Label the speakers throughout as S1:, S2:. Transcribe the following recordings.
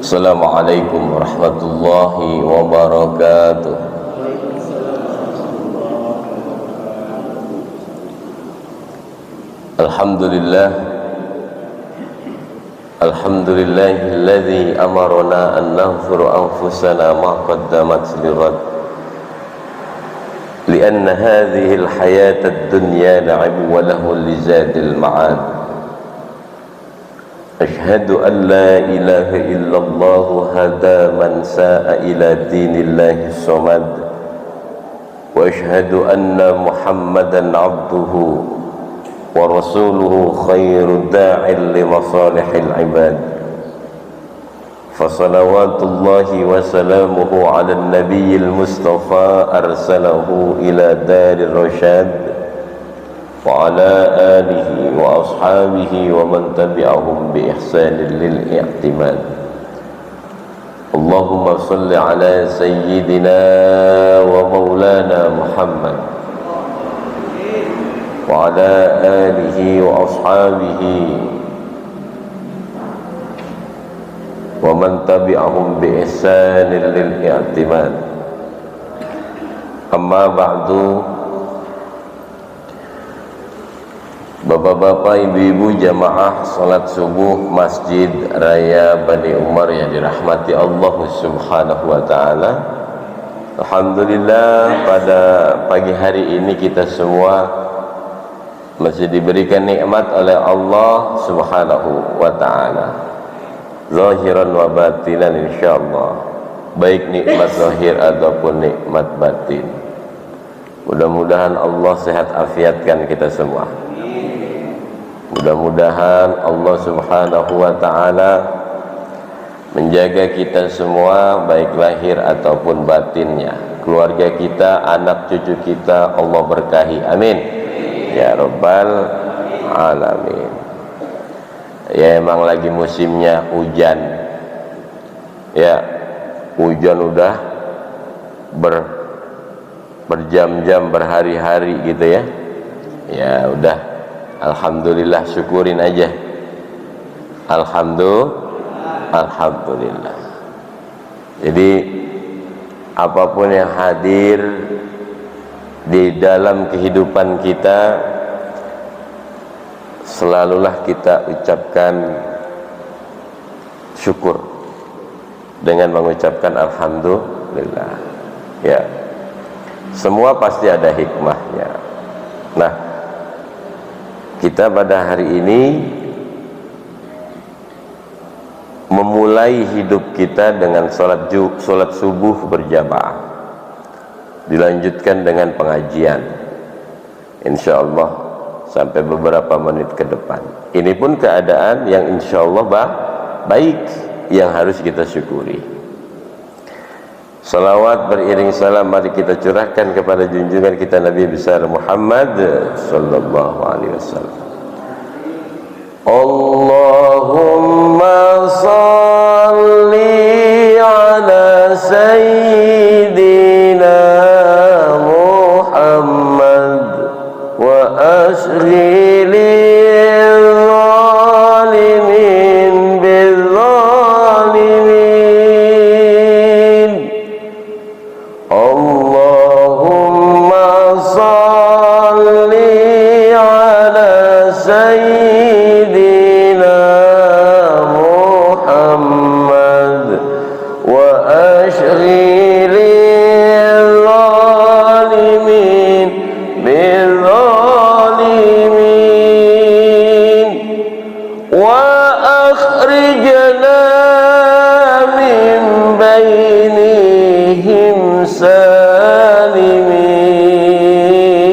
S1: Assalamualaikum warahmatullahi wabarakatuh. Alhamdulillah, alhamdulillahilladzi amarna an naghfira anfusana ma qaddamat lirad lianna hadhihi alhayata ad-dunya la'ib wa lahu lizadil ma'ad. Ashhadu an la ilaha illallah hada man sa'a ila dinillahi samad wa ashhadu anna muhammadan abduhu wa rasuluhu khairu da'in li masalihil ibad. Fa salawatullahi wa salamuhu ala nabiyil mustafa arsalahu ila darir rasyad wa ala alihi wa ashabihi wa man tabi'ahum bi ihsanin lil i'timad. Allahumma salli ala sayyidina wa maulana Muhammad wa ala alihi wa ashabihi wa man tabi'ahum bi ihsanin lil i'timad. Amma ba'du. Bapak-bapak, ibu-ibu jamaah salat subuh Masjid Raya Bani Umar yang dirahmati Allah Subhanahu wa taala. Alhamdulillah, pada pagi hari ini kita semua masih diberikan nikmat oleh Allah Subhanahu wa taala, zahiran wa batinan insyaallah, baik nikmat zahir ataupun nikmat batin. Mudah-mudahan Allah sehat afiatkan kita semua. Mudah-mudahan Allah Subhanahu wa ta'ala menjaga kita semua, baik lahir ataupun batinnya, keluarga kita, anak cucu kita, Allah berkahi, amin ya rabbal alamin. Ya, emang lagi musimnya hujan ya, hujan udah berjam-jam, berhari-hari gitu ya. Ya udah, alhamdulillah, syukurin aja. Alhamdulillah. Jadi apapun yang hadir di dalam kehidupan kita, selalulah kita ucapkan syukur dengan mengucapkan alhamdulillah. Ya, semua pasti ada hikmahnya. Nah, kita pada hari ini memulai hidup kita dengan salat subuh berjamaah, dilanjutkan dengan pengajian insyaallah sampai beberapa menit ke depan. Ini pun keadaan yang insyaallah baik, yang harus kita syukuri. Salawat beriring salam mari kita curahkan kepada junjungan kita Nabi besar Muhammad sallallahu alaihi wasallam. Allahumma salli ala sayyidina Muhammad wa ashghili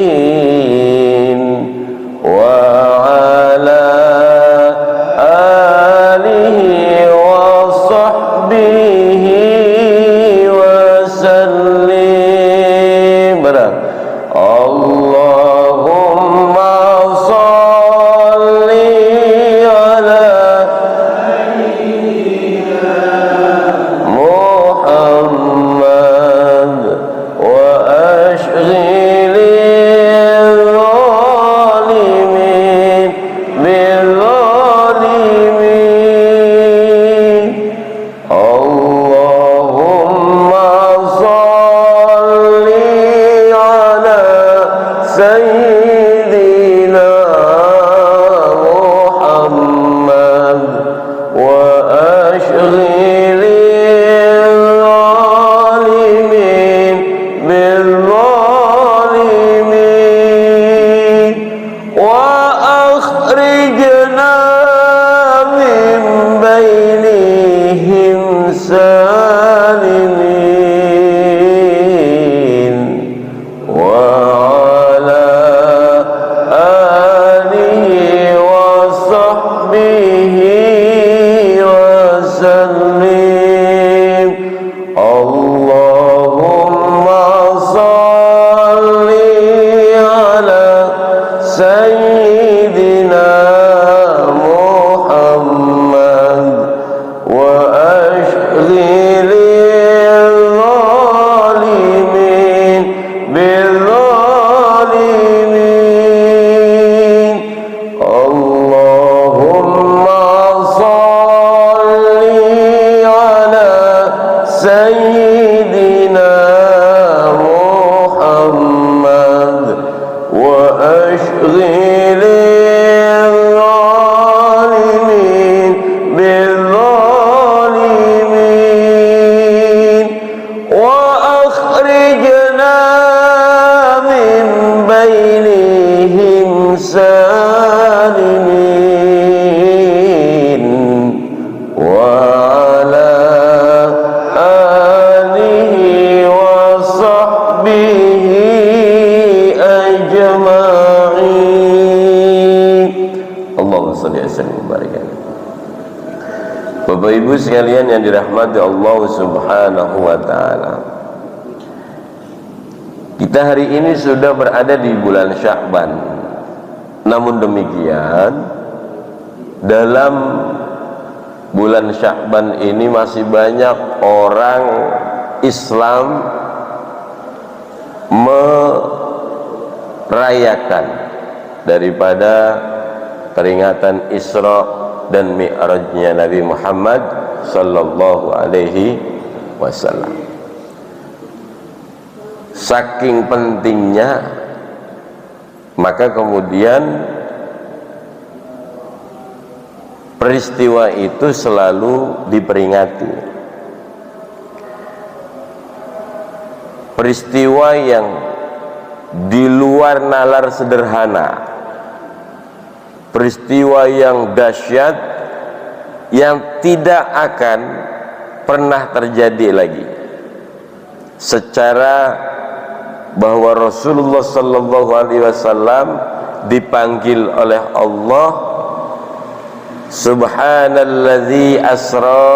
S1: salimin wa ala sayyidina Muhammad wa ashghilil zalimin bil zalimin. Allahumma salli ala sayyidina Muhammad wa ashghilil zalimin bil zalimin wa akhrijna min bainihim salimin wa ala alihi wa sahbihi ajma'in. Allahumma shalli wa sallim wa barik alaihi. Bapak Ibu sekalian yang dirahmati Allah Subhanahu wa taala, kita hari ini sudah berada di bulan Sya'ban. Namun demikian, dalam bulan Sya'ban ini masih banyak orang Islam merayakan daripada peringatan Isra dan Mi'rajnya Nabi Muhammad sallallahu alaihi wasallam. Saking pentingnya, maka kemudian peristiwa itu selalu diperingati. Peristiwa yang di luar nalar sederhana, peristiwa yang dahsyat yang tidak akan pernah terjadi lagi, secara bahwa Rasulullah sallallahu alaihi wasallam dipanggil oleh Allah, subhanalladzi asra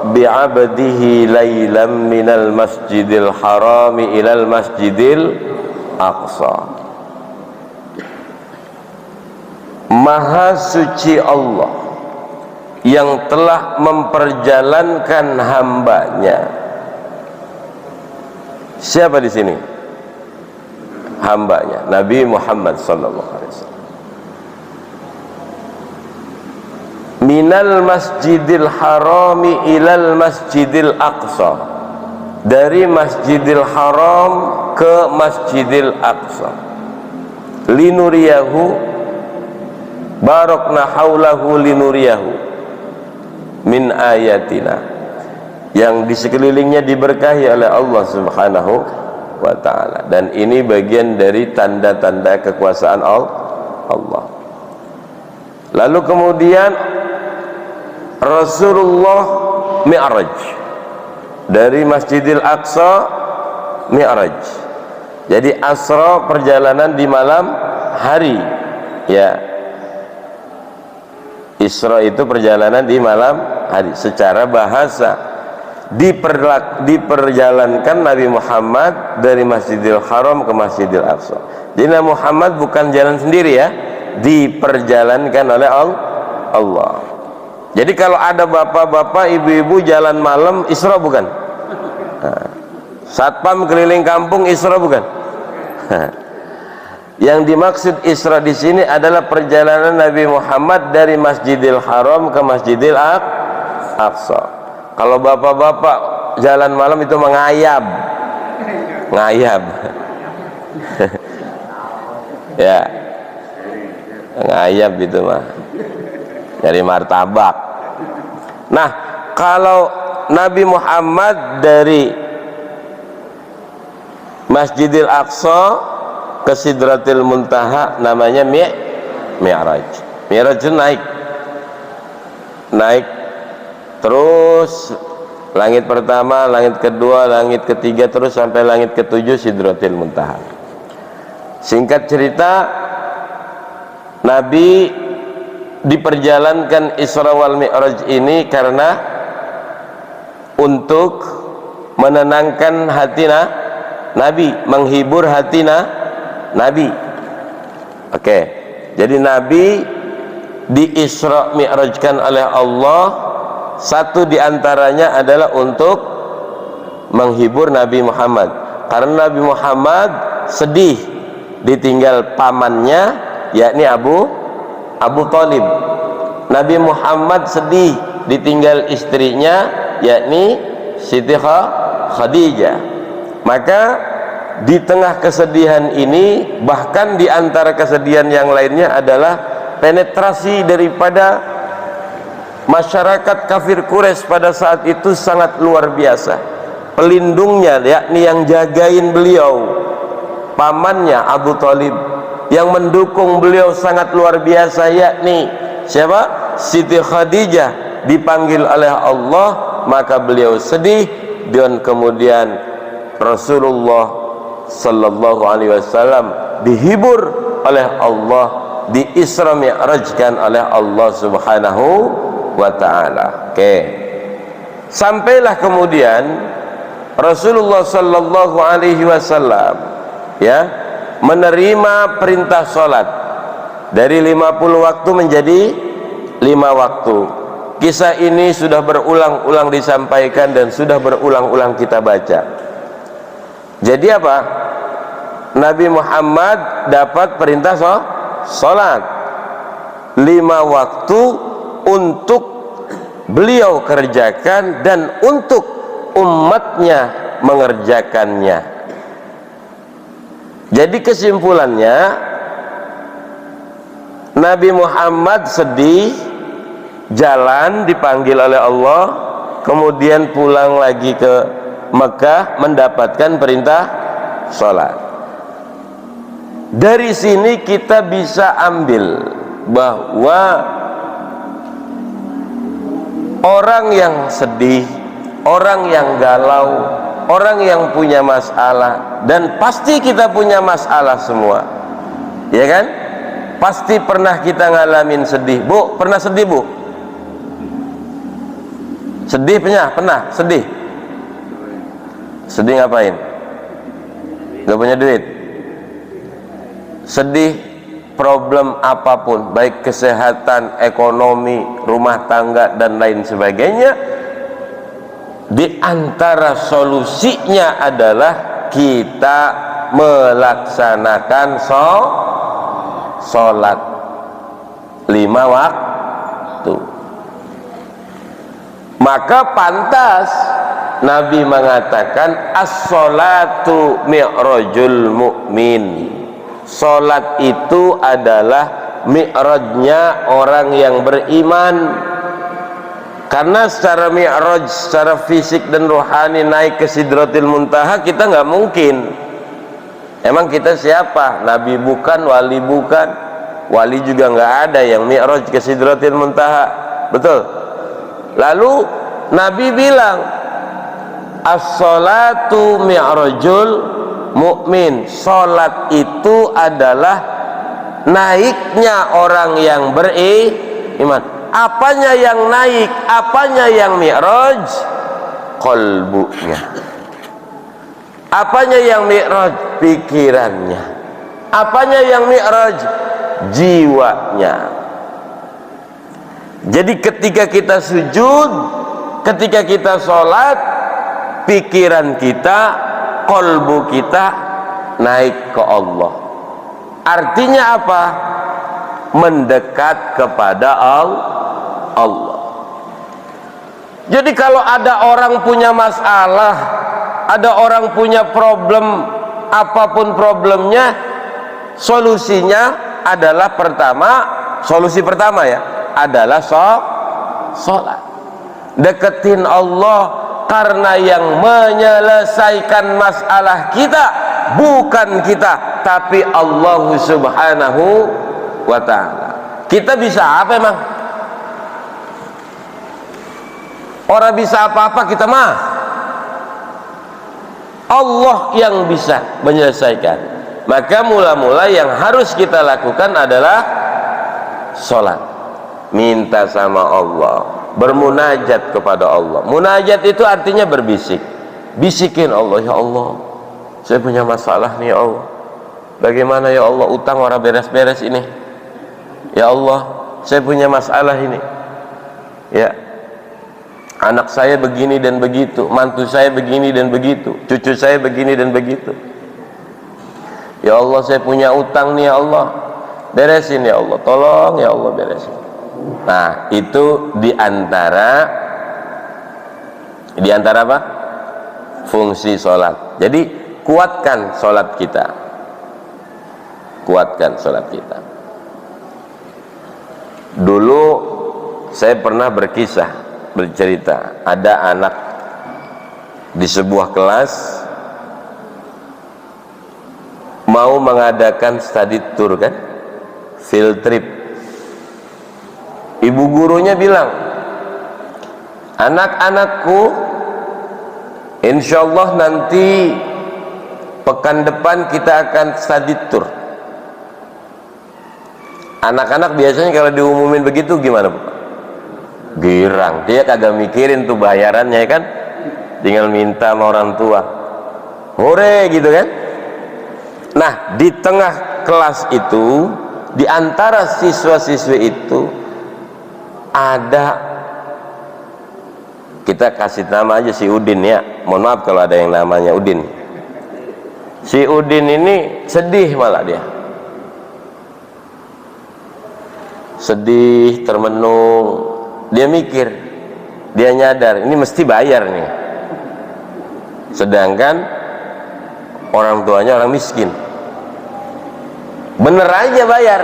S1: bi'abdihi laylam minal masjidil harami ilal masjidil aqsa. Maha suci Allah yang telah memperjalankan hambanya. Siapa di sini? Hambanya Nabi Muhammad sallallahu alaihi wasallam. Minal masjidil harami ilal masjidil aqsa, dari masjidil haram ke masjidil aqsa, linuriyahu barakna haulahu linuriyahu min ayatina, yang di sekelilingnya diberkahi oleh Allah Subhanahu wa ta'ala. Dan ini bagian dari tanda-tanda kekuasaan Allah. Lalu kemudian Rasulullah Mi'raj dari Masjidil Aqsa, Mi'raj. Jadi Asra perjalanan di malam hari, ya. Isra itu perjalanan di malam hari. Secara bahasa diperjalankan Nabi Muhammad dari Masjidil Haram ke Masjidil Aqsa. Jadi Nabi Muhammad bukan jalan sendiri, ya, diperjalankan oleh Allah. Jadi kalau ada bapak-bapak, ibu-ibu jalan malam, Isra bukan? Satpam keliling kampung, Isra bukan? Yang dimaksud Isra di sini adalah perjalanan Nabi Muhammad dari Masjidil Haram ke Masjidil Aqsa. Kalau bapak-bapak jalan malam itu mengayab, ngayab, ya, ngayab itu mah, dari martabak. Nah, kalau Nabi Muhammad dari Masjidil Aqsa ke Sidratil Muntaha, namanya Mi'raj. Mi'raj itu naik terus langit pertama, langit kedua, langit ketiga, terus sampai langit ketujuh, Sidratil Muntaha. Singkat cerita, Nabi diperjalankan Isra wal Mi'raj ini karena untuk menenangkan hati Nabi, menghibur hati Nabi. Oke, jadi Nabi di Isra Mi'rajkan oleh Allah, satu diantaranya adalah untuk menghibur Nabi Muhammad, karena Nabi Muhammad sedih ditinggal pamannya, yakni Abu Thalib. Nabi Muhammad sedih ditinggal istrinya, yakni Siti Khadijah. Maka di tengah kesedihan ini, bahkan di antara kesedihan yang lainnya adalah penetrasi daripada masyarakat kafir Quraisy pada saat itu sangat luar biasa. Pelindungnya, yakni yang jagain beliau, pamannya Abu Thalib, yang mendukung beliau sangat luar biasa, yakni siapa? Siti Khadijah dipanggil oleh Allah, maka beliau sedih, dan kemudian Rasulullah sallallahu alaihi wasallam dihibur oleh Allah, di Isra Mi'rajkan oleh Allah Subhanahu wa taala. Oke. Sampailah kemudian Rasulullah sallallahu alaihi wasallam ya menerima perintah salat dari 50 waktu menjadi 5 waktu. Kisah ini sudah berulang-ulang disampaikan dan sudah berulang-ulang kita baca. Jadi apa? Nabi Muhammad dapat perintah salat 5 waktu untuk beliau kerjakan dan untuk umatnya mengerjakannya. Jadi kesimpulannya, Nabi Muhammad sedih, jalan dipanggil oleh Allah, kemudian pulang lagi ke Mekah mendapatkan perintah salat. Dari sini kita bisa ambil bahwa orang yang sedih, orang yang galau, orang yang punya masalah, dan pasti kita punya masalah semua, ya kan? Pasti pernah kita ngalamin sedih. Bu, pernah sedih, Bu? Sedih pernah sedih. Sedih ngapain? Gak punya duit. Sedih problem apapun, baik kesehatan, ekonomi, rumah tangga dan lain sebagainya. Di antara solusinya adalah kita melaksanakan sholat 5 waktu. Maka pantas Nabi mengatakan as-sholatu mi'rajul mu'min. Sholat itu adalah mi'rajnya orang yang beriman. Karena secara mi'raj, secara fisik dan rohani naik ke Sidratil Muntaha kita nggak mungkin. Emang kita siapa? Nabi bukan, wali bukan. Wali juga nggak ada yang mi'raj ke Sidratil Muntaha. Betul? Lalu Nabi bilang as-sholatu mi'rajul mukmin. Sholat itu adalah naiknya orang yang beriman. Apanya yang naik, apanya yang mi'raj? Qalbunya. Apanya yang mi'raj? Pikirannya. Apanya yang mi'raj? Jiwanya. Jadi ketika kita sujud, ketika kita sholat, pikiran kita, qalbu kita naik ke Allah. Artinya apa? Mendekat kepada Allah. Jadi kalau ada orang punya masalah, ada orang punya problem, apapun problemnya, solusinya adalah solusi pertama ya, adalah sholat. Deketin Allah, karena yang menyelesaikan masalah kita bukan kita, tapi Allah Subhanahu wa ta'ala. Kita bisa apa emang? Orang bisa apa-apa kita mah. Allah yang bisa menyelesaikan. Maka mula-mula yang harus kita lakukan adalah sholat, minta sama Allah, bermunajat kepada Allah. Munajat itu artinya berbisik. Bisikin Allah, ya Allah, saya punya masalah nih ya Allah. bagaimana ya Allah, utang orang beres-beres ini, ya Allah saya punya masalah ini, ya anak saya begini dan begitu, mantu saya begini dan begitu, cucu saya begini dan begitu, ya Allah saya punya utang nih ya Allah, beresin ya Allah, tolong ya Allah beresin. Nah itu diantara apa? Fungsi sholat. Jadi kuatkan sholat kita, kuatkan sholat kita. Dulu saya pernah bercerita, ada anak di sebuah kelas mau mengadakan study tour kan, field trip. Ibu gurunya bilang, anak-anakku insyaallah nanti pekan depan kita akan study tour. Anak-anak biasanya kalau diumumin begitu gimana Pak? Girang, dia kagak mikirin tuh bayarannya kan, tinggal minta sama orang tua, hore gitu kan. Nah di tengah kelas itu, di antara siswa-siswi itu ada, kita kasih nama aja si Udin ya, mohon maaf kalau ada yang namanya Udin. Si Udin ini sedih, malah dia sedih, termenung. Dia mikir, dia nyadar ini mesti bayar nih, sedangkan orang tuanya orang miskin. Bener aja bayar,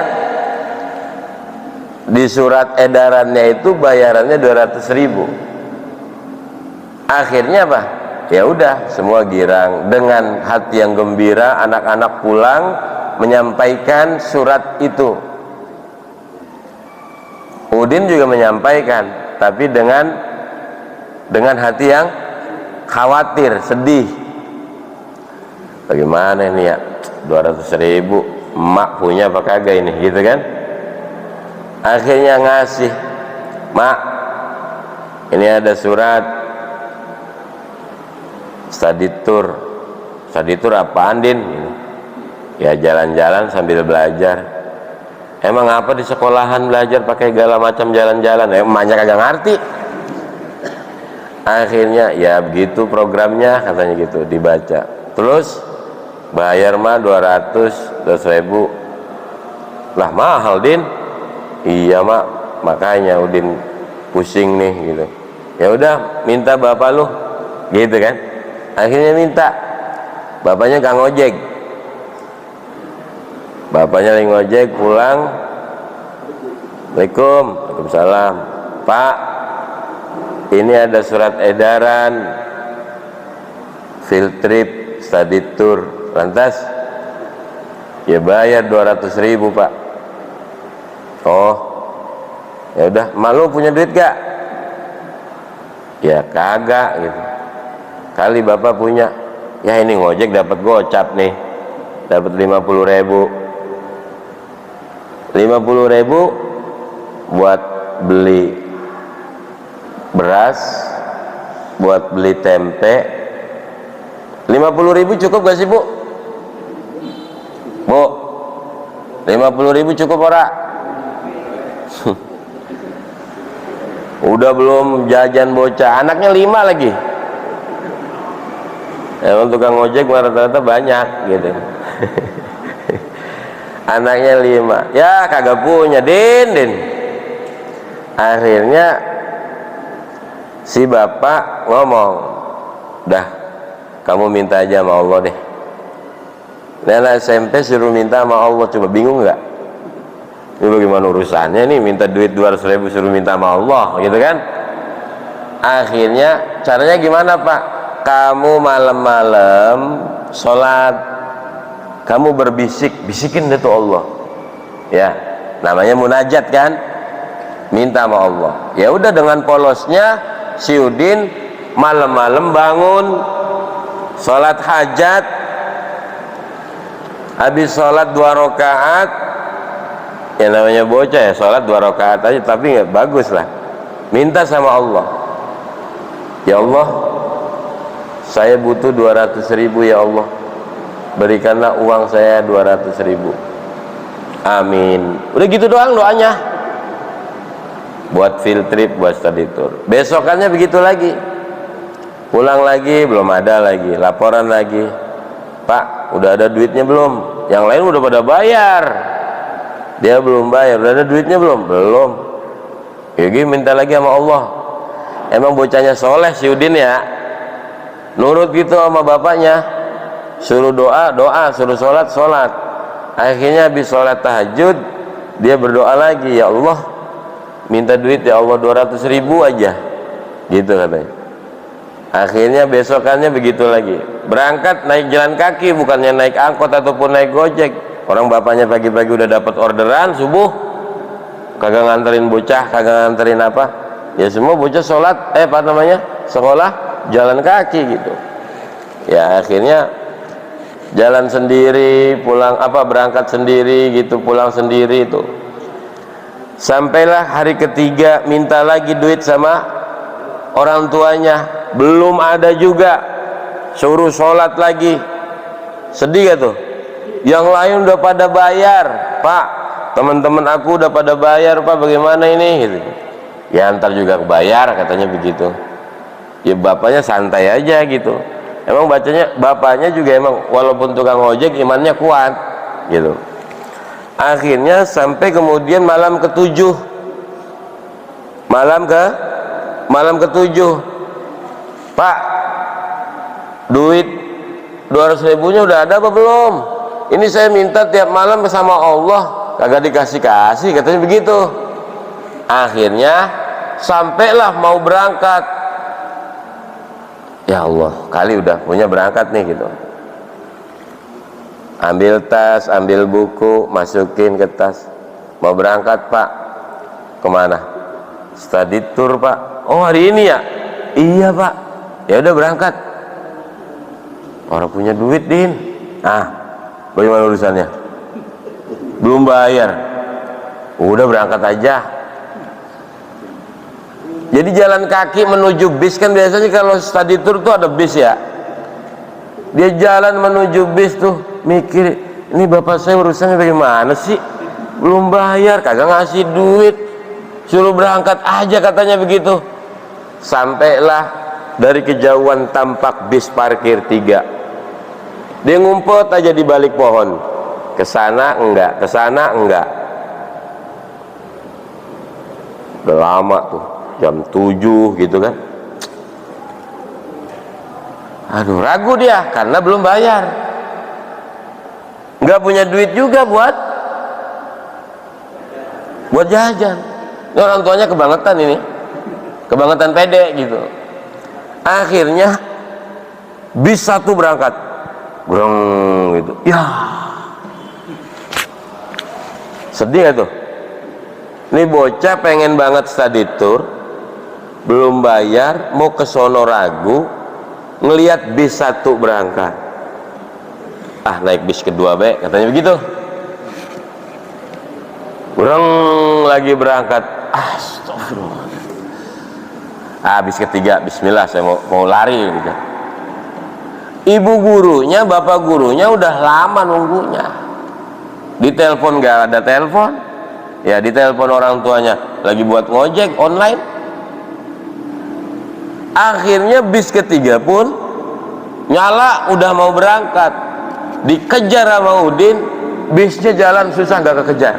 S1: di surat edarannya itu bayarannya 200.000. akhirnya apa? Ya udah, semua girang. Dengan hati yang gembira, anak-anak pulang menyampaikan surat itu. Udin juga menyampaikan, tapi dengan hati yang khawatir, sedih. Bagaimana ini ya, 200.000 emak punya apa kagak ini, gitu kan. Akhirnya ngasih, mak ini ada surat study tour. Study tour apaan, Din? Ya jalan-jalan sambil belajar. Emang apa di sekolahan belajar pakai segala macam jalan-jalan? Emaknya kagak ngerti. Akhirnya ya begitu programnya, katanya gitu, dibaca. Terus bayar mah 200.000. Lah mahal, Din. Iya mak, makanya Udin pusing nih gitu. Ya udah, minta bapak lu, gitu kan. Akhirnya minta, bapaknya kang ojek. Bapaknya lagi ngojek, pulang. Assalamualaikum. Waalaikumsalam. Pak, ini ada surat edaran field trip study tour. Lantas ya bayar 200.000 Pak. Oh ya udah, malu punya duit gak? Ya kagak gitu. Kali bapak punya. Ya ini ngojek dapat gocap nih, dapat 50.000. 50.000 buat beli beras, buat beli tempe. 50.000 cukup gak sih Bu? Bu, 50.000 cukup ora? Udah belum jajan bocah, anaknya 5 lagi. Emang tukang ojek rata-rata banyak gitu. Anaknya 5, ya kagak punya, Din. Akhirnya si bapak ngomong, dah kamu minta aja sama Allah deh. Anak SMP suruh minta sama Allah, coba bingung nggak? Ini bagaimana urusannya nih, minta duit 200.000 suruh minta sama Allah, gitu kan? Akhirnya caranya gimana Pak? Kamu malam-malam sholat, kamu bisikin deh tuh Allah, ya namanya munajat kan, minta sama Allah. Ya udah, dengan polosnya si Udin malam-malam bangun sholat hajat, habis sholat 2 rakaat, ya namanya bocah ya, sholat 2 rakaat aja tapi nggak bagus lah, minta sama Allah, ya Allah saya butuh 200.000 ya Allah, berikanlah uang saya 200.000. Amin. Udah gitu doang doanya. Buat field trip, buat study tour. Besokannya begitu lagi. Pulang lagi, belum ada lagi. Laporan lagi. Pak, udah ada duitnya belum? Yang lain udah pada bayar. Dia belum bayar. Udah ada duitnya belum? Belum. Gigi minta lagi sama Allah. Emang bocahnya soleh si Udin ya, nurut gitu sama bapaknya, suruh doa, doa, suruh sholat, sholat. Akhirnya habis sholat tahajud, dia berdoa lagi, ya Allah, minta duit ya Allah 200.000 aja, gitu katanya. Akhirnya besokannya begitu lagi, berangkat naik jalan kaki, bukannya naik angkot ataupun naik gojek. Orang bapaknya pagi-pagi udah dapat orderan subuh, kagak nganterin bocah, kagak nganterin apa, ya semua bocah sholat, apa namanya, sekolah jalan kaki gitu. Ya akhirnya jalan sendiri, pulang berangkat sendiri gitu, pulang sendiri itu. Sampailah hari ketiga minta lagi duit sama orang tuanya, belum ada juga, suruh sholat lagi. Sedih gak tuh? Yang lain udah pada bayar, Pak, teman-teman aku udah pada bayar Pak, bagaimana ini gitu. Ya ntar juga kebayar katanya begitu. Ya bapaknya santai aja gitu. Emang bapaknya juga emang walaupun tukang ojek imannya kuat gitu. Akhirnya sampai kemudian malam ke-7, malam ke-7, Pak, duit 200.000-nya udah ada apa belum? Ini saya minta tiap malam sama Allah, kagak dikasih-kasih katanya begitu. Akhirnya sampailah mau berangkat. Ya Allah, kali udah punya berangkat nih gitu. Ambil tas, ambil buku, masukin ke tas. Mau berangkat Pak. Kemana? Study tour Pak. Oh hari ini ya? Iya Pak. Ya udah berangkat. Orang punya duit Din. Bagaimana urusannya? Belum bayar. Udah berangkat aja. Jadi jalan kaki menuju bis, kan biasanya kalau study tour tuh ada bis ya. Dia jalan menuju bis tuh mikir, ini bapak saya urusannya bagaimana sih? Belum bayar, kagak ngasih duit, suruh berangkat aja katanya begitu. Sampailah dari kejauhan tampak bis parkir 3. Dia ngumpet aja di balik pohon. Kesana enggak, kesana enggak. Udah lama tuh, jam 7 gitu kan. Aduh, ragu dia karena belum bayar. Nggak punya duit juga buat jajan. Ini orang tuanya kebangetan ini, kebangetan pede gitu. Akhirnya bis 1 berangkat, greng gitu. Ya, sedih gak tuh? Ini bocah pengen banget study tour, belum bayar, mau ke sono ragu, ngelihat bis 1 berangkat. Naik bis kedua be, katanya begitu. Kurang lagi berangkat. Astagfirullah. Bis ketiga, bismillah, saya mau lari gitu. Ibu gurunya, bapak gurunya udah lama nunggunya. Ditelepon gak ada telepon. Ya ditelepon orang tuanya, lagi buat ngojek online. Akhirnya bis ketiga pun nyala, udah mau berangkat. Dikejar sama Udin, bisnya jalan susah gak kekejar.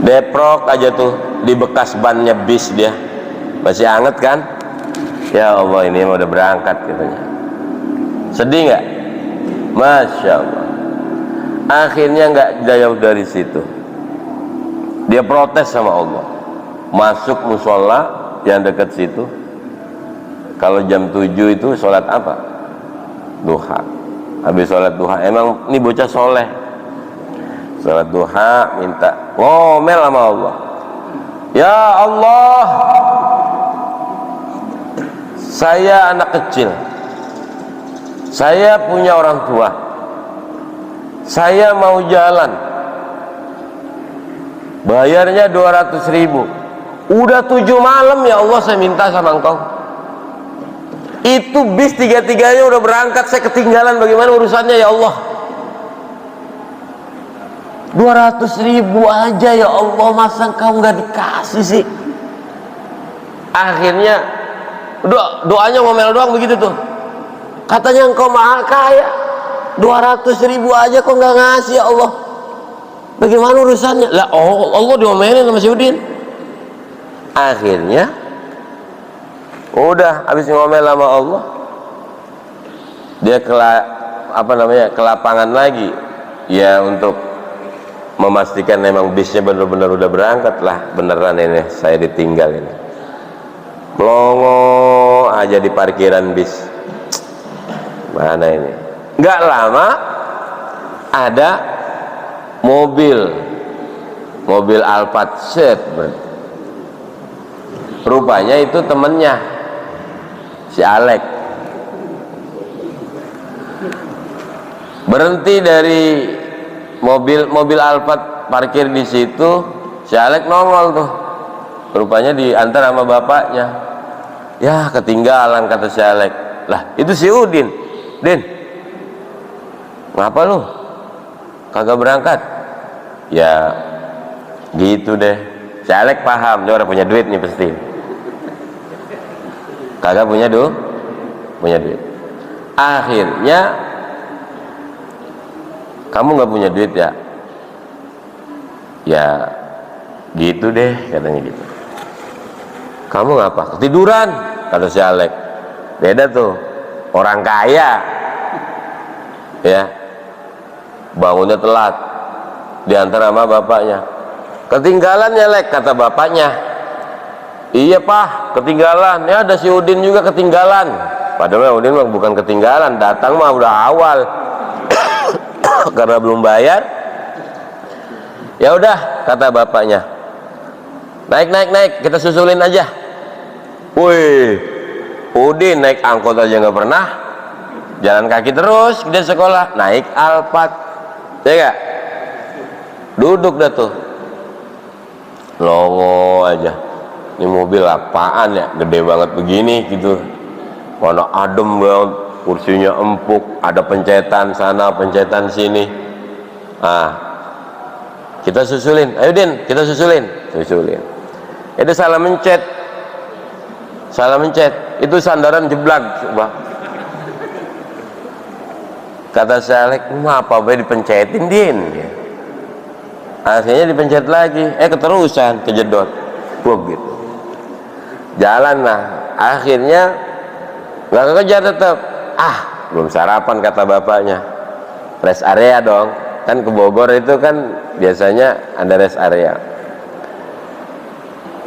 S1: Deprok aja tuh di bekas bannya bis dia. Masih anget kan? Ya Allah, ini udah berangkat katanya. Sedih nggak? Masya Allah. Akhirnya nggak jauh dari situ, dia protes sama Allah. Masuk musola yang dekat situ. Kalau jam 7 itu sholat apa? Duha. Habis sholat duha, emang ini bocah soleh. Sholat duha, minta ngomel sama Allah. Ya Allah, saya anak kecil, saya punya orang tua, saya mau jalan, bayarnya 200.000. Udah 7 malam ya Allah saya minta sama engkau. Itu bis tiga-tiganya udah berangkat, saya ketinggalan, bagaimana urusannya ya Allah? 200.000 aja ya Allah, masa kau nggak dikasih sih? Akhirnya doanya ngomel doang begitu tuh. Katanya engkau maha kaya, 200.000 aja kok nggak ngasih ya Allah? Bagaimana urusannya? Lah Allah diomelin sama si Udin. Akhirnya udah habis ngomel sama Allah, dia ke lapangan lagi ya untuk memastikan memang bisnya benar-benar udah berangkat lah, beneran ini saya ditinggal ini. Melongo aja di parkiran bis. Mana ini? Nggak lama ada mobil Alphard set. Rupanya itu temennya si Alek. Berhenti dari mobil Alphard parkir di situ, si Alek nongol tuh. Rupanya diantar sama bapaknya. Ya ketinggalan kata si Alek. Lah itu si Udin. Din, ngapa lu kagak berangkat? Ya gitu deh. Si Alek paham, dia orang punya duit nih pasti. Kagak punya duit. Akhirnya kamu nggak punya duit ya? Ya gitu deh katanya gitu. Kamu ngapa? Ketiduran kata si Alek. Beda tuh, orang kaya ya bangunnya telat, diantar sama bapaknya. Ketinggalan ya Lek kata bapaknya. Iya Pak, ketinggalan. Ya ada si Udin juga ketinggalan. Padahal Udin mah bukan ketinggalan, datang mah udah awal. Karena belum bayar. Ya udah kata bapaknya. Naik, kita susulin aja. Wih, Udin naik angkot aja nggak pernah, jalan kaki terus dia sekolah, naik Alphard, ya gak? Duduk dah tuh, longo aja. Ini mobil apaan ya, gede banget begini gitu, mana adem banget, kursinya empuk, ada pencetan sana, pencetan sini. Kita susulin, ayo Din, kita susulin. Itu salah mencet, itu sandaran jeblak. Coba kata Salek, apa be dipencetin Din? Akhirnya dipencet lagi, keterusan kejedot, gitu. Jalan lah, akhirnya nggak kekejar tetap. Belum sarapan kata bapaknya. Rest area dong, kan ke Bogor itu kan biasanya ada rest area.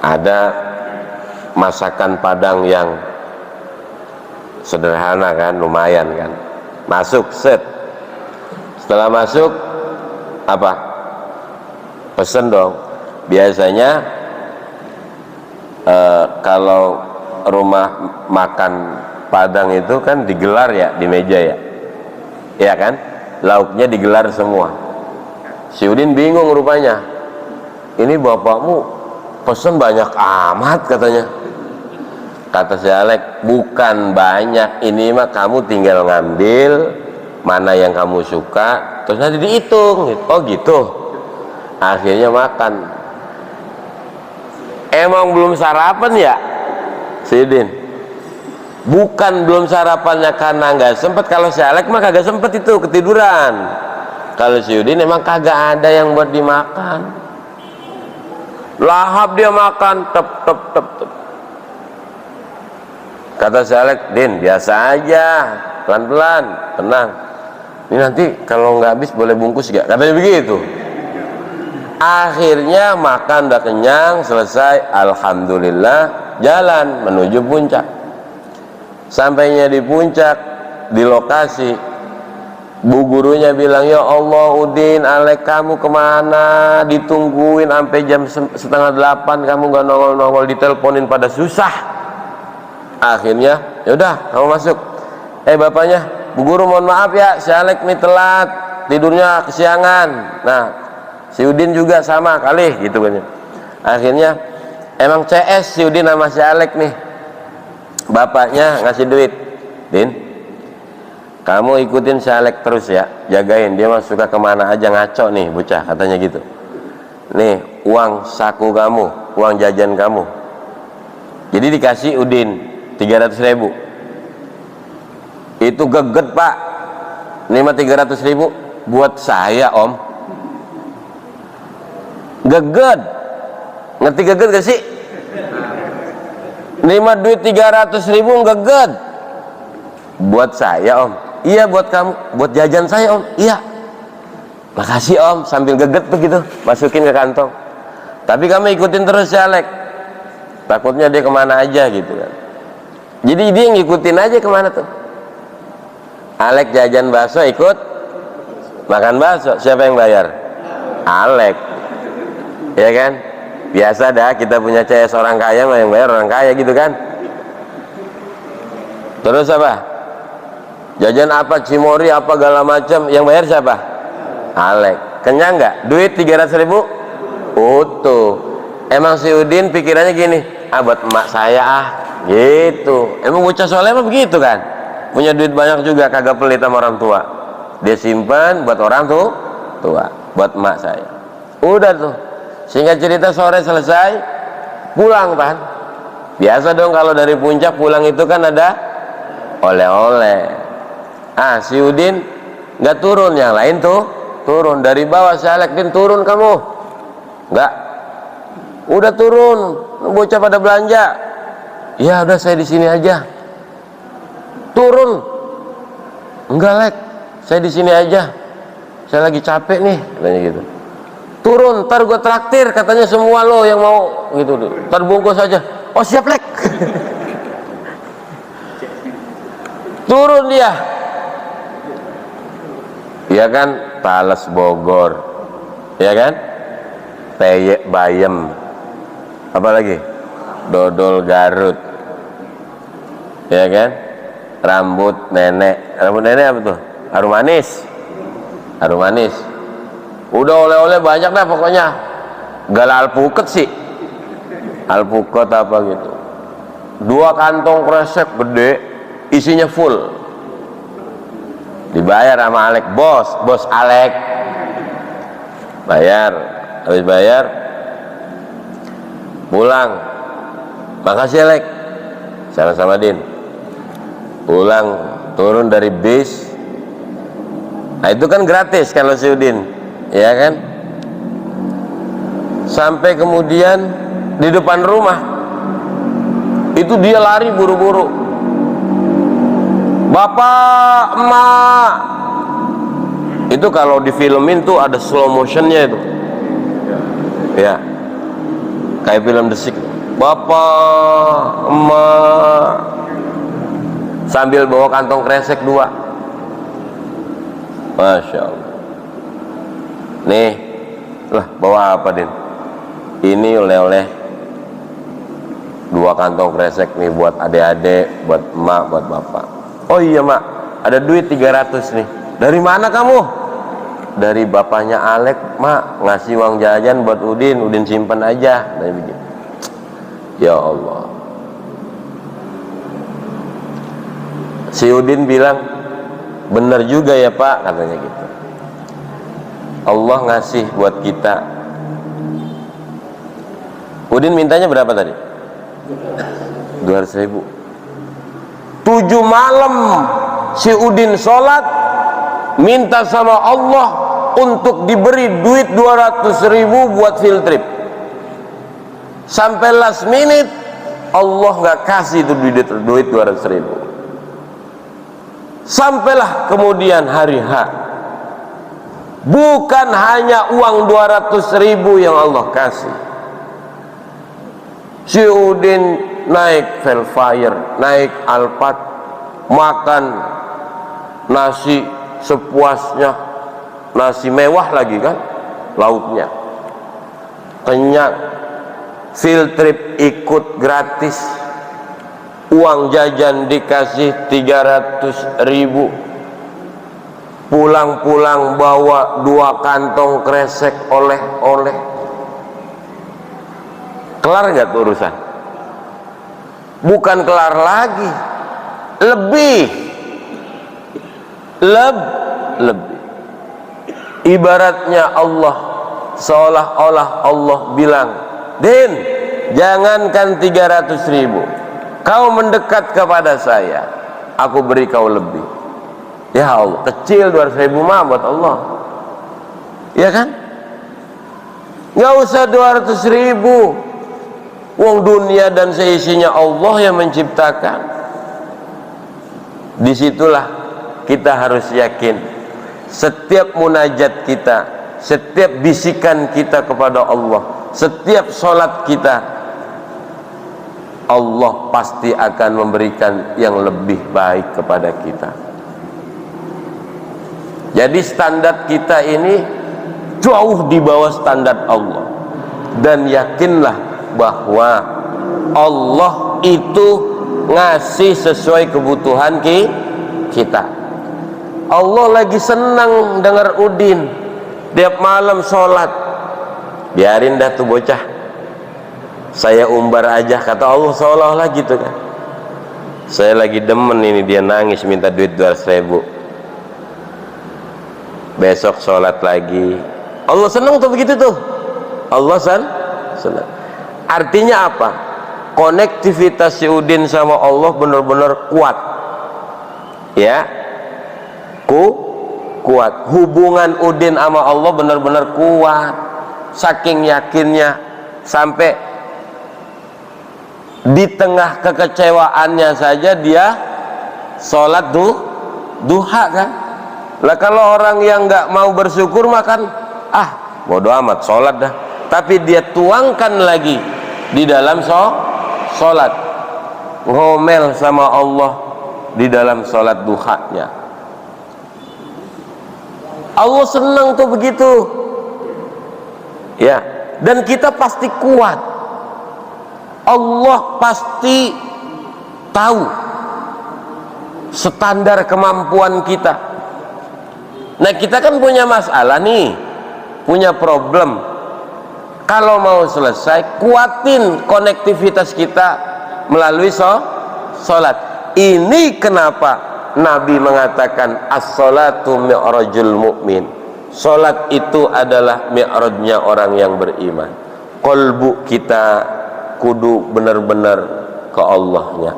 S1: Ada masakan Padang yang sederhana kan, lumayan kan. Masuk set, setelah masuk pesen dong. Biasanya kalau rumah makan Padang itu kan digelar ya di meja ya, ya kan, lauknya digelar semua. Si Udin bingung rupanya, ini bapakmu pesen banyak amat katanya. Kata si Alek, bukan banyak, ini mah kamu tinggal ngambil mana yang kamu suka, terus nanti dihitung. Oh gitu. Akhirnya makan. Emang belum sarapan ya, si Udin? Bukan belum sarapannya karena nggak sempet. Kalau si Alek mah kagak sempet, itu ketiduran. Kalau si Udin emang kagak ada yang buat dimakan. Lahap dia makan, tep. Kata si Alek, Din biasa aja, pelan-pelan, tenang. Ini nanti kalau nggak habis boleh bungkus gak? Katanya begitu. Akhirnya makan udah kenyang, selesai, alhamdulillah, jalan menuju puncak. Sampainya di puncak, di lokasi, bu gurunya bilang, ya Allah Udin, Alek kamu kemana? Ditungguin sampai jam 7:30 kamu nggak nongol-nongol, diteleponin pada susah. Akhirnya yaudah kamu masuk. Bapaknya, bu guru mohon maaf ya, si Alek nih telat, tidurnya kesiangan. Nah si Udin juga sama kali gitu kan. Akhirnya emang CS si Udin sama si Alek nih. Bapaknya ngasih duit Din, kamu ikutin si Alek terus ya, jagain dia, mah suka kemana aja ngaco nih bocah, katanya gitu. Nih uang saku kamu, uang jajan kamu, jadi dikasih Udin 300.000. Itu geget pak, ini mah 300.000 buat saya om. Geget, ngerti geget gak sih? Ini mah duit 300.000 geget buat saya om. Iya buat kamu, buat jajan saya om. Iya, makasih om, sambil geget begitu masukin ke kantong. Tapi kamu ikutin terus ya Alek, takutnya dia kemana aja gitu kan. Jadi dia ngikutin aja kemana tuh. Alek jajan bakso ikut makan bakso, siapa yang bayar? Alek, ya kan? Biasa dah, kita punya CS orang kaya mah yang bayar orang kaya gitu kan. Terus apa? Jajan apa, cimori apa segala macam, yang bayar siapa? Alek. Kenyang nggak? Duit 300.000 utuh. Emang si Udin pikirannya gini, ah buat emak saya ah gitu. Emang bocah soleh mah begitu kan, punya duit banyak juga kagak pelit sama orang tua, dia simpan buat orang tuh tua, buat emak saya. Udah tuh, singkat cerita sore selesai pulang kan. Biasa dong kalau dari puncak pulang itu kan ada oleh-oleh. Ah si Udin nggak turun, yang lain tuh turun dari bawah. Si Alek, Din turun kamu. Nggak, udah turun, bocah pada belanja. Ya udah saya di sini aja. Turun. Enggak Lek, saya di sini aja, saya lagi capek nih, katanya gitu. Turun, ntar gue traktir, katanya semua lo yang mau gitu, ntar bungkus aja. Oh siap Lek. Turun dia, ya kan, Tales Bogor, ya kan, Peyek Bayem, apa lagi, dodol Garut, ya kan, rambut nenek apa tuh, harum manis, udah oleh-oleh banyak dah pokoknya. Gala alpukat sih, alpukat apa gitu, 2 kantong kresek gede isinya full. Dibayar sama Alek, bos Alek bayar. Habis bayar pulang, makasih Alek, sama-sama Din. Pulang, turun dari bis, nah itu kan gratis kalau si Udin, ya kan. Sampai kemudian di depan rumah itu dia lari buru-buru, bapak emak. Itu kalau di filmin tuh ada slow motionnya itu, ya kayak film The Sick. Bapak emak sambil bawa kantong kresek 2. Masya Allah. Nih lah, bawa apa Din? Ini oleh-oleh 2 kantong kresek nih buat adik-adik, buat emak, buat bapak. Oh iya mak, ada duit 300 nih. Dari mana kamu? Dari bapaknya Alek mak, ngasih uang jajan buat Udin simpan aja. Ya Allah. Si Udin bilang, bener juga ya pak, katanya gitu. Allah ngasih buat kita. Udin mintanya berapa tadi? 200.000. 7 malam si Udin sholat minta sama Allah untuk diberi duit 200.000 buat field trip. Sampai last minute Allah nggak kasih itu duit 200.000. Sampailah kemudian hari H, bukan hanya uang 200.000 yang Allah kasih. Si Udin naik Velfire, naik Alphard, makan nasi sepuasnya, nasi mewah lagi kan, lauknya kenyang, field trip ikut gratis, uang jajan dikasih 300.000, pulang-pulang bawa 2 kantong kresek oleh-oleh. Kelar nggak tuh urusan? Bukan kelar lagi, lebih. lebih. Ibaratnya Allah, seolah-olah Allah bilang, Din, jangankan 300.000, kau mendekat kepada saya, aku beri kau lebih. Ya Allah, kecil 200.000 mah buat Allah, ya kan? Nggak usah 200.000, wong dunia dan seisinya Allah yang menciptakan. Disitulah kita harus yakin, setiap munajat kita, setiap bisikan kita kepada Allah, setiap sholat kita, Allah pasti akan memberikan yang lebih baik kepada kita. Jadi standar kita ini jauh di bawah standar Allah. Dan yakinlah bahwa Allah itu ngasih sesuai kebutuhan kita. Allah lagi senang dengar Udin tiap malam sholat. Biarin dah tuh bocah, saya umbar aja, kata Allah seolah-olah gitu kan. Saya lagi demen ini, dia nangis minta duit 200.000. Besok sholat lagi, Allah senang tuh begitu tuh. Allah senang. Artinya apa? Konektivitas si Udin sama Allah benar-benar kuat, ya, kuat. Hubungan Udin sama Allah benar-benar kuat, saking yakinnya, sampai di tengah kekecewaannya saja dia sholat duha kan. Lah kalau orang yang nggak mau bersyukur makan, bodo amat sholat dah, tapi dia tuangkan lagi di dalam sholat, ngomel sama Allah di dalam sholat duhanya. Allah senang tuh begitu, ya. Dan kita pasti kuat. Allah pasti tahu standar kemampuan kita. Nah, kita kan punya masalah nih, punya problem. Kalau mau selesai, kuatin konektivitas kita melalui sholat. Ini kenapa Nabi mengatakan as-sholatu mi'rajul mu'min. Sholat itu adalah mi'rajnya orang yang beriman. Qalbu kita kudu benar-benar ke Allahnya,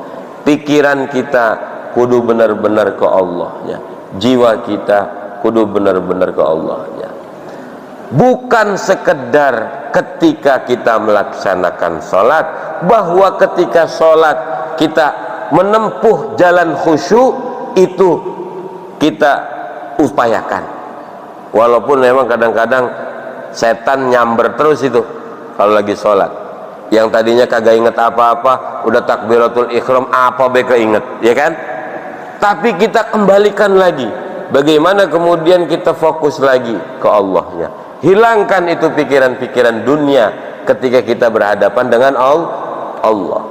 S1: pikiran kita kudu benar-benar ke Allahnya, jiwa kita kudu benar-benar ke Allahnya. Bukan sekedar ketika kita melaksanakan sholat, bahwa ketika sholat kita menempuh jalan khusyuk, itu kita upayakan. Walaupun memang kadang-kadang setan nyamber terus itu kalau lagi sholat. Yang tadinya kagak inget apa-apa, udah takbiratul ihram apa be keinget, ya kan? Tapi kita kembalikan lagi, bagaimana kemudian kita fokus lagi ke Allahnya. Hilangkan itu pikiran-pikiran dunia ketika kita berhadapan dengan Allah.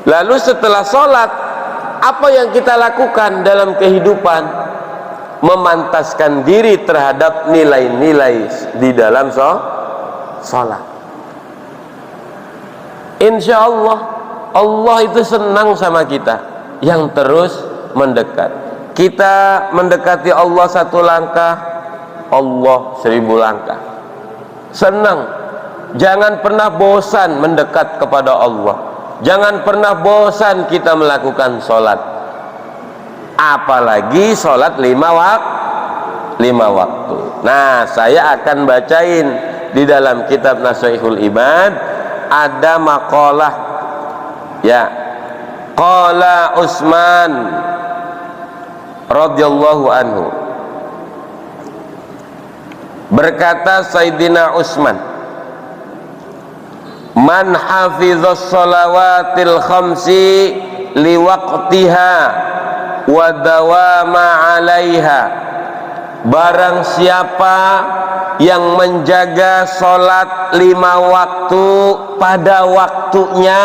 S1: Lalu setelah sholat, apa yang kita lakukan dalam kehidupan? Memantaskan diri terhadap nilai-nilai di dalam sholat. Insya Allah, Allah itu senang sama kita yang terus mendekat. Kita mendekati Allah 1 langkah, Allah 1000 langkah. Senang. Jangan pernah bosan mendekat kepada Allah. Jangan pernah bosan kita melakukan sholat, apalagi sholat 5 waktu. Nah, saya akan bacain di dalam kitab Nashihul Ibad ada maqalah, ya, qala Utsman radhiyallahu anhu, berkata Sayyidina Utsman, man hafizas salawatil khamsi liwaqtiha wa dawama 'alaiha, barang siapa yang menjaga sholat 5 waktu pada waktunya,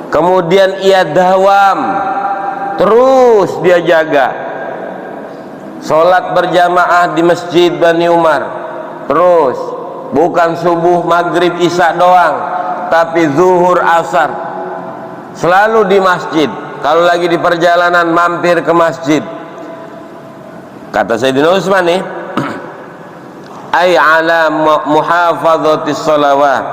S1: kemudian ia dawam terus, dia jaga sholat berjamaah di Masjid Bani Umar terus, bukan subuh, maghrib, isya doang, tapi zuhur, asar, selalu di masjid, kalau lagi di perjalanan mampir ke masjid, kata Sayyidina Utsman nih, ay ala muhafadhatis sholawat,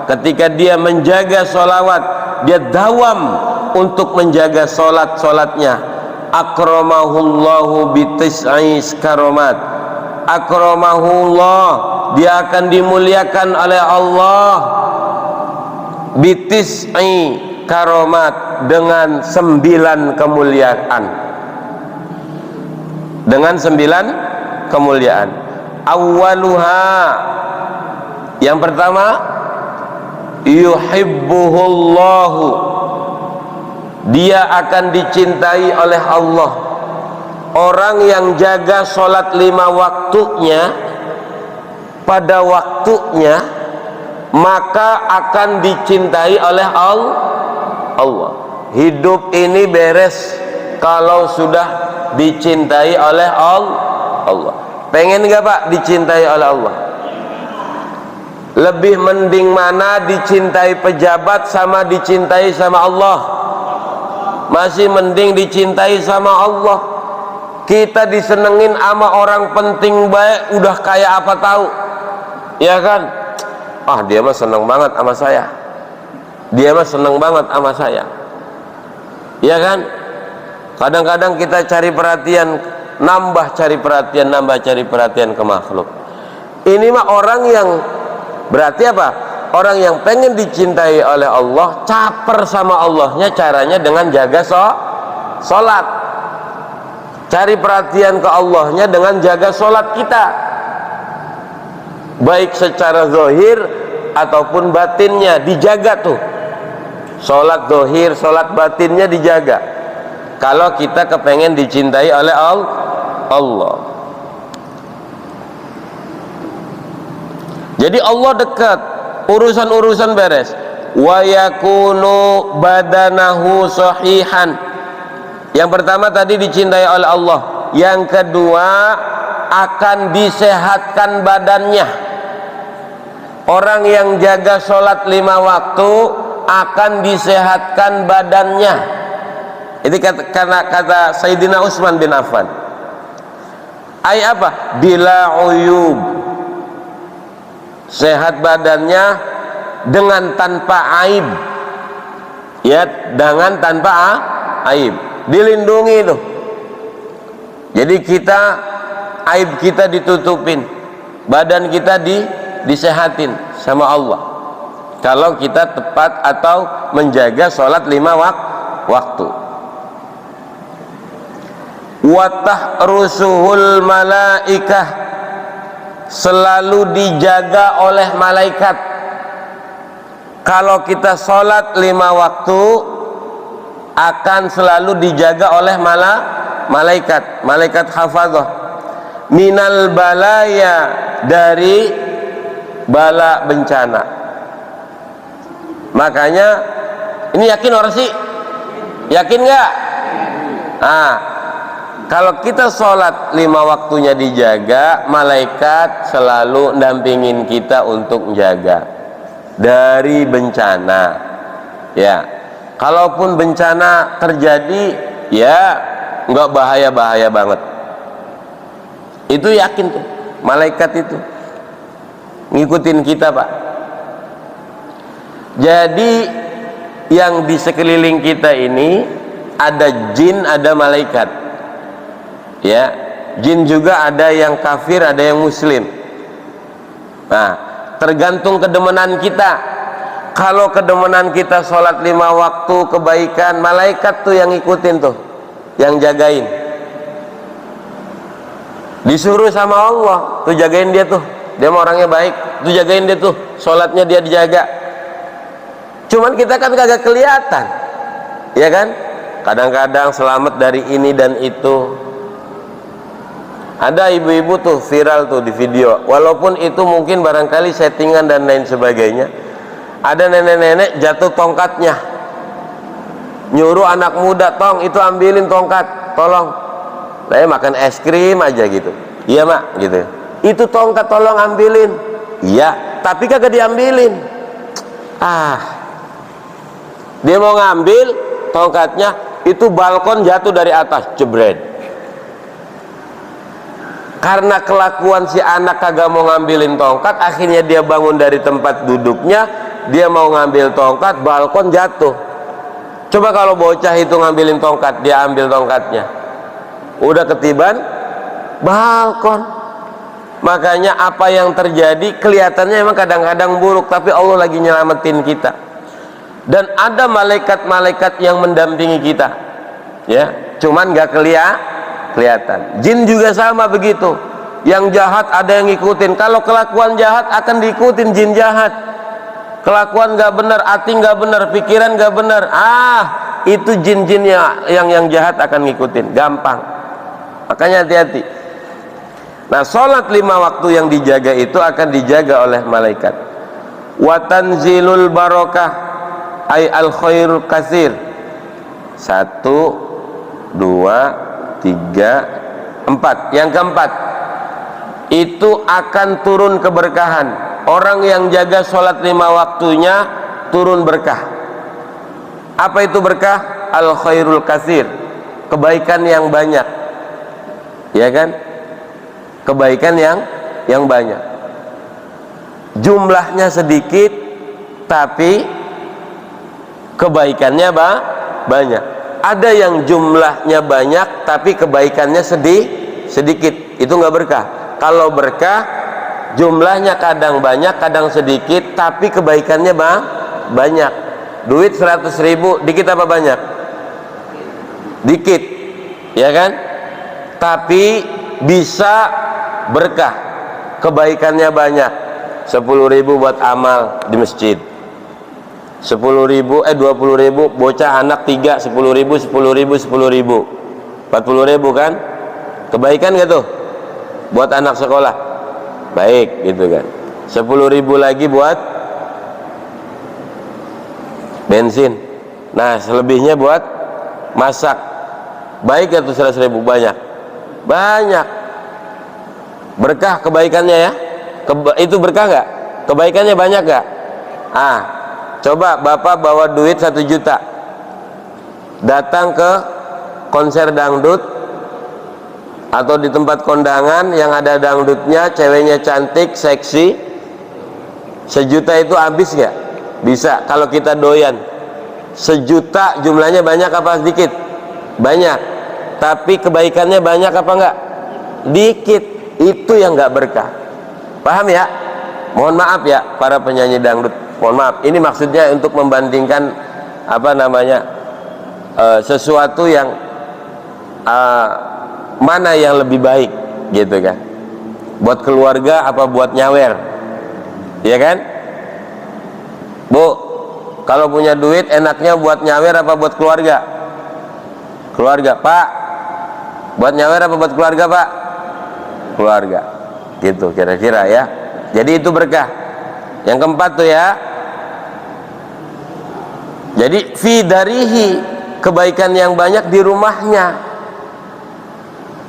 S1: ketika dia menjaga sholawat, dia dawam untuk menjaga sholatnya. Akramahullahu bitis'is karomat, akramahullah, dia akan dimuliakan oleh Allah bitis'i karomat, dengan 9 kemuliaan, dengan 9 kemuliaan. Awwaluha, yang pertama, yuhibbuhullahu, dia akan dicintai oleh Allah. Orang yang jaga sholat 5 waktunya pada waktunya, maka akan dicintai oleh Allah. Hidup ini beres kalau sudah dicintai oleh Allah. Pengen gak Pak dicintai oleh Allah? Lebih mending mana dicintai pejabat sama dicintai sama Allah? Masih mending dicintai sama Allah. Kita disenengin sama orang penting baik, udah kayak apa tahu, ya kan? Ah, dia mah seneng banget sama saya, dia mah seneng banget sama saya, ya kan? Kadang-kadang kita cari perhatian, nambah cari perhatian ke makhluk. Ini mah orang yang berarti apa? Orang yang pengen dicintai oleh Allah, caper sama Allahnya, caranya dengan jaga sholat. Cari perhatian ke Allahnya dengan jaga sholat kita, baik secara zahir ataupun batinnya dijaga tuh. Sholat zahir, sholat batinnya dijaga. Kalau kita kepengen dicintai oleh Allah. Jadi Allah dekat, urusan-urusan beres. Wa yakunu badanahu sahihan. Yang pertama tadi dicintai oleh Allah. Yang kedua, akan disehatkan badannya. Orang yang jaga sholat 5 waktu akan disehatkan badannya. Itu kata Sayyidina Utsman bin Affan. Ay apa? Bila uyub, sehat badannya dengan tanpa aib, ya, dengan tanpa aib, dilindungi tuh. Jadi kita, aib kita ditutupin, badan kita disehatin sama Allah kalau kita tepat atau menjaga sholat 5 waktu. Watahrusuhul malaikah, selalu dijaga oleh malaikat. Kalau kita sholat 5 waktu akan selalu dijaga oleh malaikat hafadzah minal balaya, dari bala bencana. Makanya ini yakin orang sih? Yakin nggak? Nah, kalau kita sholat 5 waktunya dijaga, malaikat selalu dampingin kita untuk menjaga dari bencana. Ya, kalaupun bencana terjadi, ya nggak bahaya-bahaya banget. Itu yakin tuh, malaikat itu ngikutin kita Pak. Jadi yang di sekeliling kita ini ada jin, ada malaikat. Ya, jin juga ada yang kafir, ada yang muslim. Nah, tergantung kedemenan kita. Kalau kedemenan kita sholat 5 waktu kebaikan, malaikat tuh yang ngikutin tuh, yang jagain. Disuruh sama Allah tuh jagain dia tuh, dia mau orangnya baik, tuh jagain dia tuh, sholatnya dia dijaga. Cuman kita kan kagak kelihatan, ya kan? Kadang-kadang selamat dari ini dan itu. Ada ibu-ibu tuh viral tuh di video, walaupun itu mungkin barangkali settingan dan lain sebagainya. Ada nenek-nenek jatuh tongkatnya, nyuruh anak muda, tong itu ambilin tongkat, tolong. Saya makan es krim aja gitu. Iya mak, gitu. Itu tongkat tolong ambilin. Iya, tapi kagak diambilin. Dia mau ngambil tongkatnya, itu balkon jatuh dari atas, jebret. Karena kelakuan si anak kagak mau ngambilin tongkat, akhirnya dia bangun dari tempat duduknya, dia mau ngambil tongkat, balkon jatuh. Coba kalau bocah itu ngambilin tongkat, dia ambil tongkatnya, udah ketiban balkon. Makanya apa yang terjadi kelihatannya emang kadang-kadang buruk, tapi Allah lagi nyelamatin kita. Dan ada malaikat-malaikat yang mendampingi kita, ya, cuman nggak kelihatan. Jin juga sama begitu. Yang jahat ada yang ngikutin. Kalau kelakuan jahat akan diikutin jin jahat. Kelakuan nggak benar, hati nggak benar, pikiran nggak benar, itu jin-jinnya yang jahat akan ngikutin, gampang. Makanya hati-hati. Nah, sholat 5 waktu yang dijaga itu akan dijaga oleh malaikat. Wa tanzilul barokah ay al khairul kasir. 1, 2, 3, 4. Yang keempat, itu akan turun keberkahan. Orang yang jaga sholat 5 waktunya turun berkah. Apa itu berkah? Al khairul kasir, kebaikan yang banyak, ya kan? Kebaikan yang banyak. Jumlahnya sedikit tapi kebaikannya banyak. Ada yang jumlahnya banyak tapi kebaikannya sedikit, itu nggak berkah. Kalau berkah, jumlahnya kadang banyak kadang sedikit tapi kebaikannya banyak. Duit 100.000 dikit apa banyak? Dikit, ya kan? Tapi bisa berkah, kebaikannya banyak. 10.000 buat amal di masjid, 20.000 bocah anak 3, 10.000 40.000 kan, kebaikan gak tuh buat anak sekolah, baik gitu kan. 10.000 lagi buat bensin, nah selebihnya buat masak, baik gak tuh 100.000? Banyak berkah kebaikannya ya. Itu berkah nggak? Kebaikannya banyak nggak? Coba bapak bawa duit 1 juta, datang ke konser dangdut atau di tempat kondangan yang ada dangdutnya, ceweknya cantik, seksi, 1 juta itu habis nggak? Bisa kalau kita doyan. 1 juta jumlahnya banyak apa sedikit? Banyak. Tapi kebaikannya banyak apa enggak? Dikit. Itu yang enggak berkah. Paham ya? Mohon maaf ya para penyanyi dangdut, mohon maaf. Ini maksudnya untuk membandingkan sesuatu yang mana yang lebih baik gitu kan. Buat keluarga apa buat nyawer? Ya kan? Bu, kalau punya duit enaknya buat nyawer apa buat keluarga? Keluarga. Pak, buat nyawer apa buat keluarga, Pak? Keluarga. Gitu kira-kira ya. Jadi itu berkah. Yang keempat tuh ya. Jadi fi darihi, kebaikan yang banyak di rumahnya.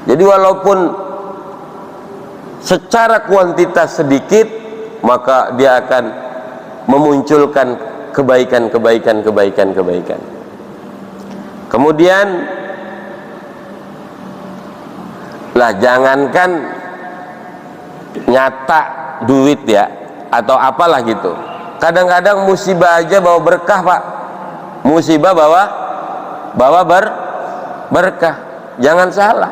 S1: Jadi walaupun secara kuantitas sedikit, maka dia akan memunculkan kebaikan. Kemudian lah, jangankan nyata duit ya atau apalah gitu, kadang-kadang musibah aja bawa berkah, Pak. Musibah bawa berkah. Jangan salah.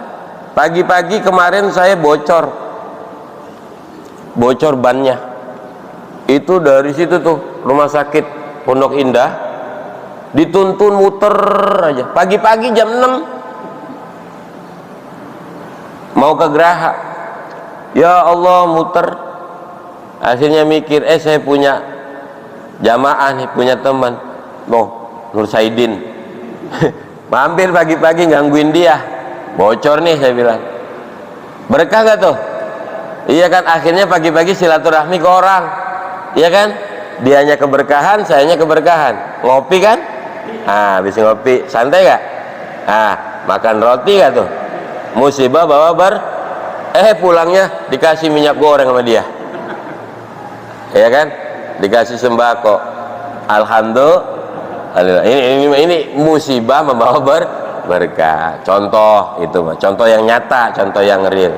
S1: Pagi-pagi kemarin saya bocor bannya. Itu dari situ tuh rumah sakit Pondok Indah, dituntun muter aja. Pagi-pagi jam 6 mau ke Geraha, ya Allah muter. Akhirnya mikir, saya punya jamaah nih, punya teman, Nur Saidin. Mampir pagi-pagi gangguin dia, bocor nih saya bilang. Berkah gak tuh? Iya kan, akhirnya pagi-pagi silaturahmi ke orang, iya kan? Dianya keberkahan, sayanya keberkahan. Ngopi kan? Habis ngopi santai gak? Makan roti gak tuh? Musibah bawa pulangnya dikasih minyak goreng sama dia, ya kan, dikasih sembako. Ini musibah membawa berkah. Contoh itu, contoh yang nyata, contoh yang real.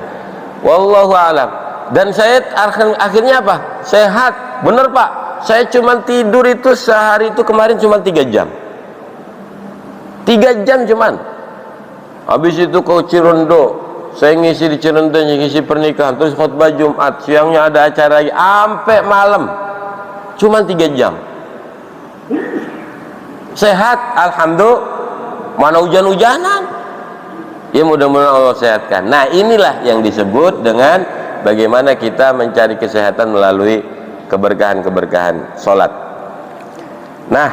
S1: Wallahu a'lam. Dan saya akhirnya apa? Sehat. Bener Pak, saya cuma tidur itu sehari itu kemarin cuma 3 jam. 3 jam cuman. Habis itu ke Cirondo, saya ngisi di Cirondo, ngisi pernikahan, terus khutbah Jumat, siangnya ada acara lagi, sampai malam. Cuma 3 jam. Sehat, alhamdulillah. Mana hujan-hujanan. Ya mudah-mudahan Allah sehatkan. Nah inilah yang disebut dengan bagaimana kita mencari kesehatan melalui keberkahan-keberkahan sholat. Nah,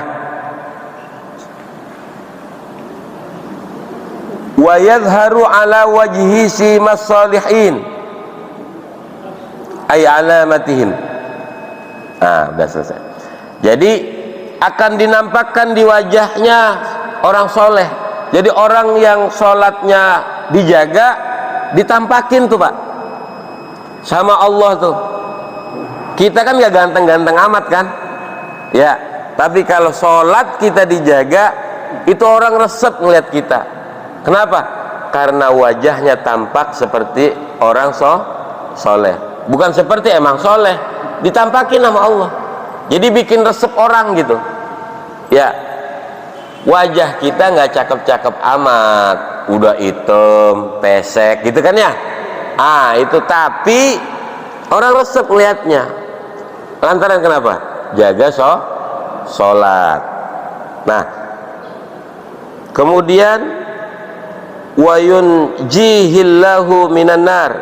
S1: wa yadhharu ala wajhi simas salihin ay alamatihim. Udah selesai. Jadi akan dinampakkan di wajahnya orang soleh. Jadi orang yang sholatnya dijaga, ditampakin tuh Pak sama Allah tuh. Kita kan gak ganteng-ganteng amat kan ya, tapi kalau sholat kita dijaga, itu orang resep ngeliat kita. Kenapa? Karena wajahnya tampak seperti orang soleh. Bukan seperti, emang soleh, ditampakin sama Allah. Jadi bikin resep orang gitu ya. Wajah kita nggak cakep-cakep amat, udah hitam, pesek gitu kan ya. Itu tapi orang resep lihatnya. Lantaran kenapa? Jaga sholat. Nah, kemudian wayun jihillahu minan nar,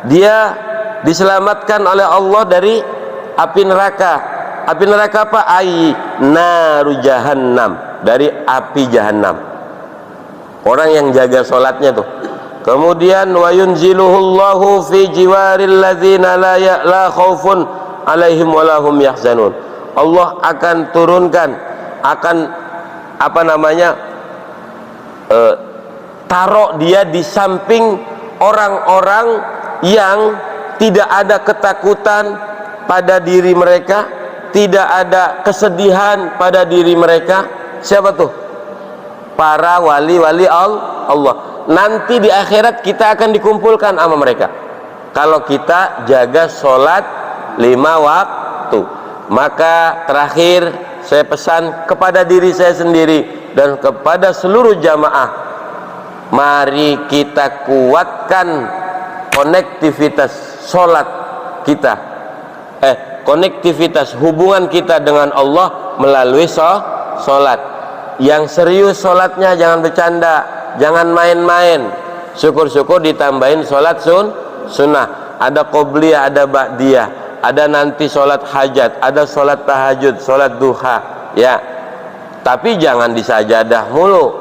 S1: dia diselamatkan oleh Allah dari api neraka. Api neraka apa? Naru jahannam, dari api jahannam. Orang yang jaga sholatnya tuh. Kemudian wa yunziluhullahu fi jiwaril ladzina la khaufun alaihim walahum yahzanun. Allah akan turunkan, akan taruh dia di samping orang-orang yang tidak ada ketakutan pada diri mereka, tidak ada kesedihan pada diri mereka. Siapa tuh? Para wali-wali Allah. Nanti di akhirat kita akan dikumpulkan sama mereka kalau kita jaga sholat 5 waktu. Maka terakhir saya pesan kepada diri saya sendiri dan kepada seluruh jamaah, mari kita kuatkan konektivitas sholat kita, konektivitas hubungan kita dengan Allah melalui sholat. Yang serius sholatnya, jangan bercanda, jangan main-main. Syukur-syukur ditambahin sholat sunnah, ada qobliyah, ada ba'diyah, ada nanti sholat hajat, ada sholat tahajud, sholat duha ya. Tapi jangan disajadah mulu,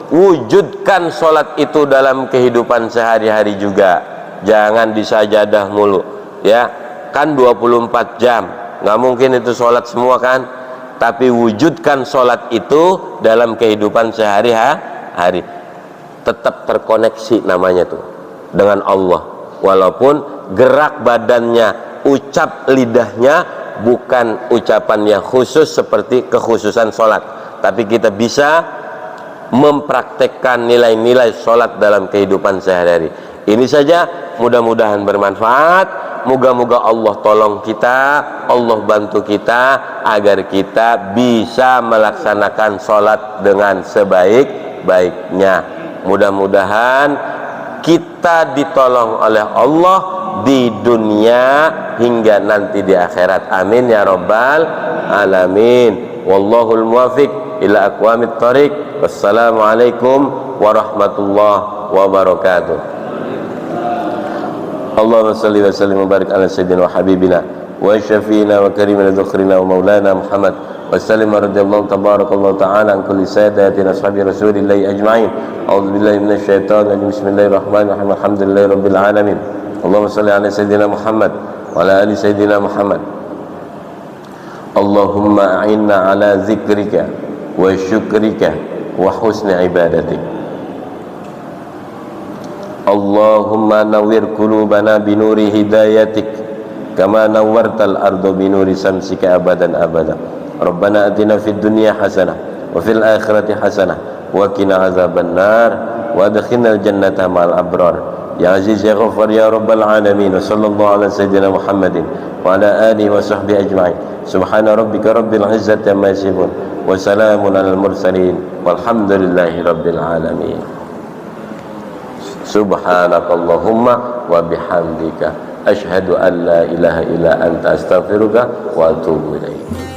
S1: wujudkan sholat itu dalam kehidupan sehari-hari juga. Jangan disajadah mulu ya. Kan 24 jam, nggak mungkin itu sholat semua kan. Tapi wujudkan sholat itu dalam kehidupan sehari-hari. Tetap terkoneksi namanya tuh dengan Allah. Walaupun gerak badannya, ucap lidahnya bukan ucapan yang khusus seperti kekhususan sholat, tapi kita bisa mempraktekkan nilai-nilai sholat dalam kehidupan sehari-hari. Ini saja, mudah-mudahan bermanfaat. Moga-moga Allah tolong kita, Allah bantu kita agar kita bisa melaksanakan sholat dengan sebaik-baiknya. Mudah-mudahan kita ditolong oleh Allah di dunia hingga nanti di akhirat. Amin ya rabbal alamin. Wallahul muwafiq ila aqwamit thoriq. Wassalamualaikum warahmatullahi wabarakatuh. Allahumma salli wa sallim wa barik ala sayyidina wa habibina wa syafiina wa karimina dzukhrina wa maulana Muhammad wa sallim radhiyallahu tabarakallahu ta'ala an kulli sayyidina ashabi rasulillahi ajma'in. A'udzu billahi minasy syaithanir rajim. Bismillahirrahmanirrahim. Alhamdulillahi rabbil alamin. Allahumma salli ala sayyidina Muhammad wa ala ali sayyidina Muhammad. Allahumma a'inna ala zikrika wa syukrika wa husni ibadatik. Allahumma nawwir qulubana binuri hidayatik kama nawwartal arda binuri samsika abadan abada. Rabbana atina fid dunya hasanah wa wa fil akhirati hasanah wa qina azabannar wa adkhilnal jannata ma'al abrar ya aziz ya ghafar ya rabbal alamin. Wa sallallahu ala sayyidina Muhammadin wa ala alihi wa sahbihi ajma'in. Subhana rabbika rabbil izzati amma yasifun wa salamun alal mursalin walhamdulillahi rabbil alamin. Subhanakallahumma wa bihamdika asyhadu an la ilaha illa anta astaghfiruka wa atubu ilaik.